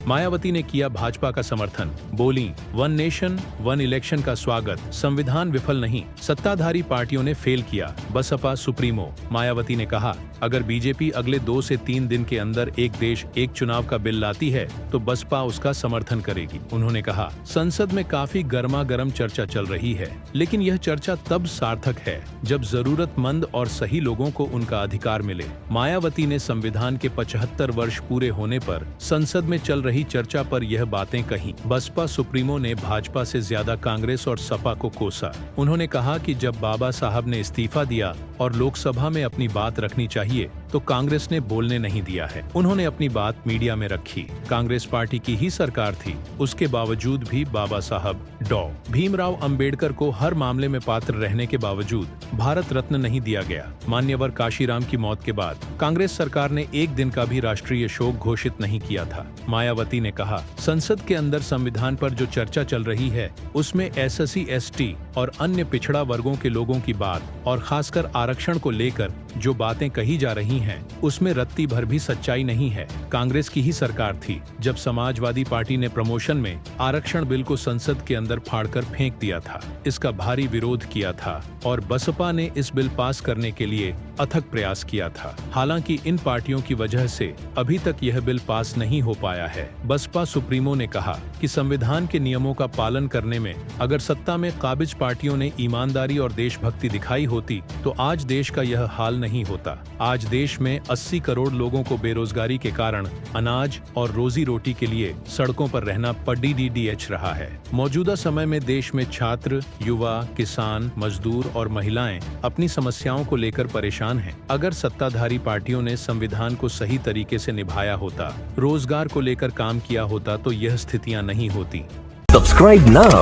मायावती ने किया भाजपा का समर्थन, बोली, वन नेशन वन इलेक्शन का स्वागत, संविधान विफल नहीं, सत्ताधारी पार्टियों ने फेल किया। बसपा सुप्रीमो मायावती ने कहा, अगर बीजेपी अगले 2 से 3 दिन के अंदर एक देश एक चुनाव का बिल लाती है तो बसपा उसका समर्थन करेगी। उन्होंने कहा, संसद में काफी गर्मा गर्म चर्चा चल रही है, लेकिन यह चर्चा तब सार्थक है जब जरूरतमंद और सही लोगों को उनका अधिकार मिले। मायावती ने संविधान के 75 वर्ष पूरे होने पर संसद में चल रही चर्चा पर यह बातें कही। बसपा सुप्रीमो ने भाजपा से ज्यादा कांग्रेस और सपा को कोसा। उन्होंने कहा कि जब बाबा साहब ने इस्तीफा दिया और लोकसभा में अपनी बात रखनी चाहिए तो कांग्रेस ने बोलने नहीं दिया है। उन्होंने अपनी बात मीडिया में रखी। कांग्रेस पार्टी की ही सरकार थी, उसके बावजूद भी बाबा साहब डॉ. भीमराव अंबेडकर को हर मामले में पात्र रहने के बावजूद भारत रत्न नहीं दिया गया। मान्यवर काशीराम की मौत के बाद कांग्रेस सरकार ने एक दिन का भी राष्ट्रीय शोक घोषित नहीं किया था। मायावती ने कहा, संसद के अंदर संविधान पर जो चर्चा चल रही है उसमें SC ST और अन्य पिछड़ा वर्गों के लोगों की बात और खासकर आरक्षण को लेकर जो बातें कही जा रही हैं उसमें रत्ती भर भी सच्चाई नहीं है। कांग्रेस की ही सरकार थी जब समाजवादी पार्टी ने प्रमोशन में आरक्षण बिल को संसद के अंदर फाड़कर फेंक दिया था। इसका भारी विरोध किया था और बसपा ने इस बिल पास करने के लिए अथक प्रयास किया था। हालांकि इन पार्टियों की वजह से अभी तक यह बिल पास नहीं हो पाया है। बसपा सुप्रीमो ने कहा कि संविधान के नियमों का पालन करने में अगर सत्ता में काबिज पार्टियों ने ईमानदारी और देशभक्ति दिखाई होती तो आज देश का यह हाल नहीं होता। आज देश में 80 करोड़ लोगों को बेरोजगारी के कारण अनाज और रोजी रोटी के लिए सड़कों पर रहना पड़ीडीडीएच रहा है। मौजूदा समय में देश में छात्र, युवा, किसान, मजदूर और महिलाएं अपनी समस्याओं को लेकर परेशान हैं। अगर सत्ताधारी पार्टियों ने संविधान को सही तरीके से निभाया होता, रोजगार को लेकर काम किया होता तो यह स्थितियां नहीं होती। Subscribe now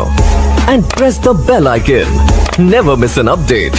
and press the bell icon. Never miss an update.